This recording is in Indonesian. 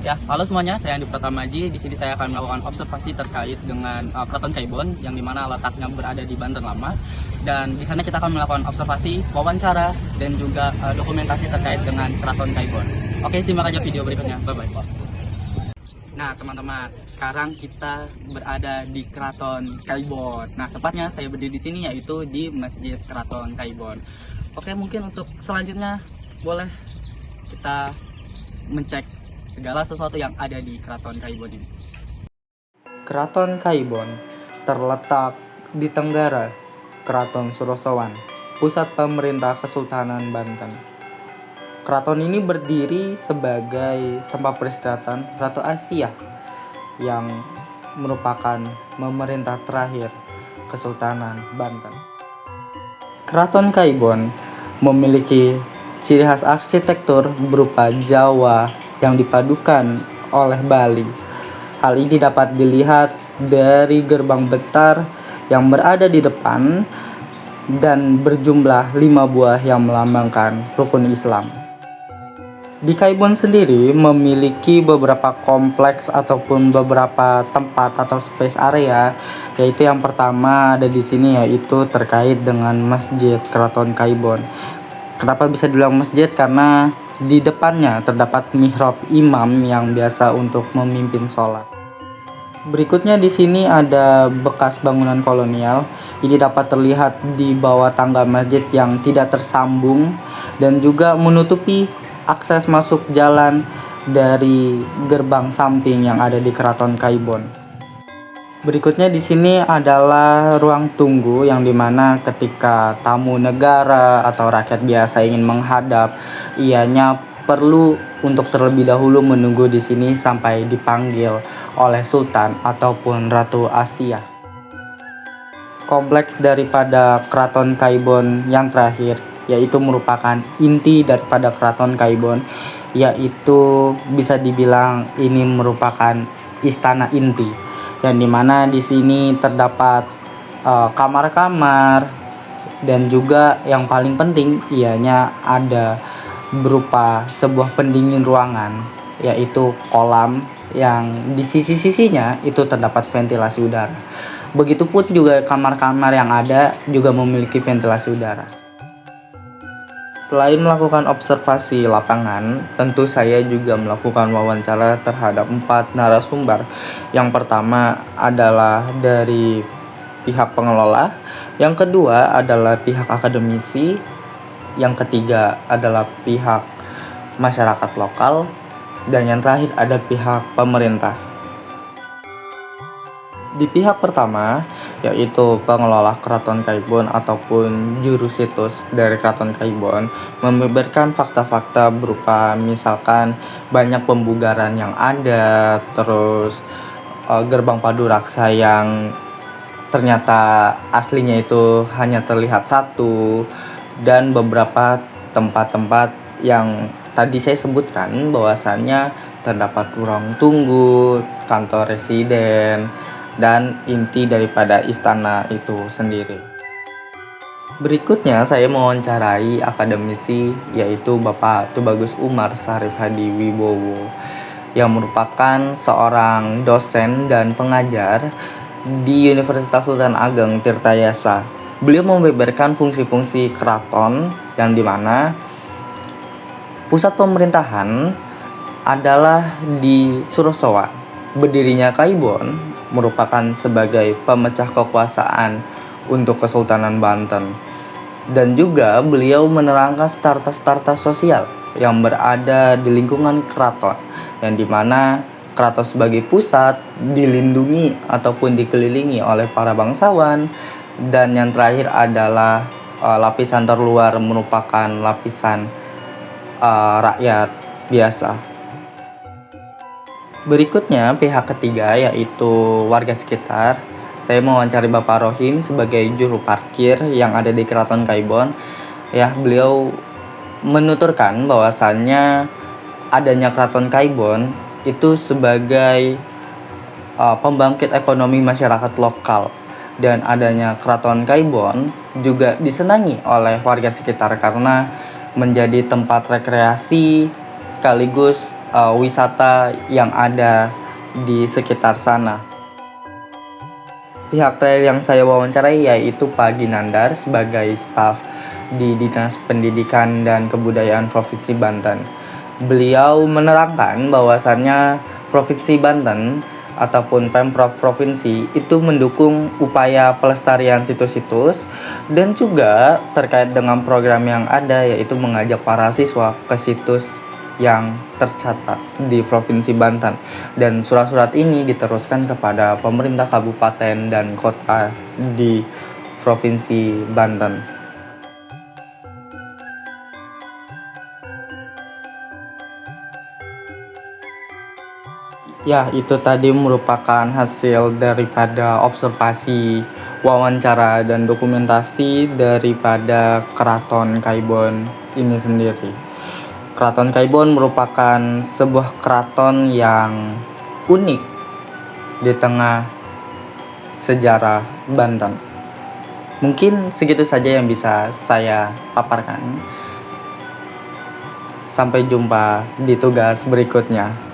Ya, halo semuanya, saya Andi Pratamaji. Di sini saya akan melakukan observasi terkait dengan Keraton Kaibon yang dimana letaknya berada di Banten Lama. Dan di sana kita akan melakukan observasi, wawancara, dan juga dokumentasi terkait dengan Keraton Kaibon. Oke, simak aja video berikutnya. Bye-bye. Nah, teman-teman, sekarang kita berada di Keraton Kaibon. Nah, tepatnya saya berdiri di sini yaitu di Masjid Keraton Kaibon. Oke, mungkin untuk selanjutnya boleh kita mencek segala sesuatu yang ada di Keraton Kaibon ini. Keraton Kaibon terletak di Tenggara Keraton Surosowan, pusat pemerintah Kesultanan Banten. Keraton ini berdiri sebagai tempat peristirahatan Ratu Asia yang merupakan pemerintah terakhir Kesultanan Banten. Keraton Kaibon memiliki ciri khas arsitektur berupa Jawa yang dipadukan oleh Bali. Hal ini dapat dilihat dari gerbang besar yang berada di depan dan berjumlah 5 buah yang melambangkan rukun Islam. Di Kaibon sendiri memiliki beberapa kompleks ataupun beberapa tempat atau space area, yaitu yang pertama ada di sini yaitu terkait dengan Masjid Keraton Kaibon. Kenapa bisa dibilang masjid? Karena di depannya terdapat mihrab imam yang biasa untuk memimpin sholat. Berikutnya di sini ada bekas bangunan kolonial. Ini dapat terlihat di bawah tangga masjid yang tidak tersambung dan juga menutupi akses masuk jalan dari gerbang samping yang ada di Keraton Kaibon. Berikutnya di sini adalah ruang tunggu yang dimana ketika tamu negara atau rakyat biasa ingin menghadap, ianya perlu untuk terlebih dahulu menunggu di sini sampai dipanggil oleh Sultan ataupun Ratu Asia. Kompleks daripada Keraton Kaibon yang terakhir yaitu merupakan inti daripada Keraton Kaibon, yaitu bisa dibilang ini merupakan istana inti yang dimana di sini terdapat kamar-kamar dan juga yang paling penting ianya ada berupa sebuah pendingin ruangan yaitu kolam yang di sisi-sisinya itu terdapat ventilasi udara. Begitupun juga kamar-kamar yang ada juga memiliki ventilasi udara. Selain melakukan observasi lapangan, tentu saya juga melakukan wawancara terhadap 4 narasumber. Yang pertama adalah dari pihak pengelola, yang kedua adalah pihak akademisi, yang ketiga adalah pihak masyarakat lokal, dan yang terakhir ada pihak pemerintah. Di pihak pertama, yaitu pengelola Keraton Kaibon ataupun juru situs dari Keraton Kaibon, membeberkan fakta-fakta berupa misalkan banyak pembugaran yang ada, terus gerbang Paduraksa yang ternyata aslinya itu hanya terlihat satu, dan beberapa tempat-tempat yang tadi saya sebutkan bahwasannya terdapat ruang tunggu, kantor residen, dan inti daripada istana itu sendiri. Berikutnya saya mewawancarai akademisi yaitu Bapak Tubagus Umar Syarif Hadi Wibowo yang merupakan seorang dosen dan pengajar di Universitas Sultan Ageng Tirtayasa. Beliau membeberkan fungsi-fungsi keraton yang dimana pusat pemerintahan adalah di Surosowan. Berdirinya Kaibon merupakan sebagai pemecah kekuasaan untuk Kesultanan Banten. Dan juga beliau menerangkan strata-strata sosial yang berada di lingkungan keraton, yang dimana keraton sebagai pusat dilindungi ataupun dikelilingi oleh para bangsawan. Dan yang terakhir adalah lapisan terluar merupakan lapisan rakyat biasa. Berikutnya pihak ketiga yaitu warga sekitar. Saya mewawancari Bapak Rohim sebagai juru parkir yang ada di Keraton Kaibon. Ya, beliau menuturkan bahwasannya adanya Keraton Kaibon itu sebagai pembangkit ekonomi masyarakat lokal, dan adanya Keraton Kaibon juga disenangi oleh warga sekitar karena menjadi tempat rekreasi sekaligus wisata yang ada di sekitar sana. Pihak terakhir yang saya wawancarai yaitu Pak Ginandar sebagai staf di Dinas Pendidikan dan Kebudayaan Provinsi Banten. Beliau menerangkan bahwasannya Provinsi Banten ataupun Pemprov Provinsi itu mendukung upaya pelestarian situs-situs dan juga terkait dengan program yang ada yaitu mengajak para siswa ke situs yang tercatat di Provinsi Banten, dan surat-surat ini diteruskan kepada pemerintah kabupaten dan kota di Provinsi Banten. Ya, itu tadi merupakan hasil daripada observasi, wawancara, dan dokumentasi daripada Keraton Kaibon ini sendiri. Keraton Kaibon merupakan sebuah keraton yang unik di tengah sejarah Banten. Mungkin segitu saja yang bisa saya paparkan. Sampai jumpa di tugas berikutnya.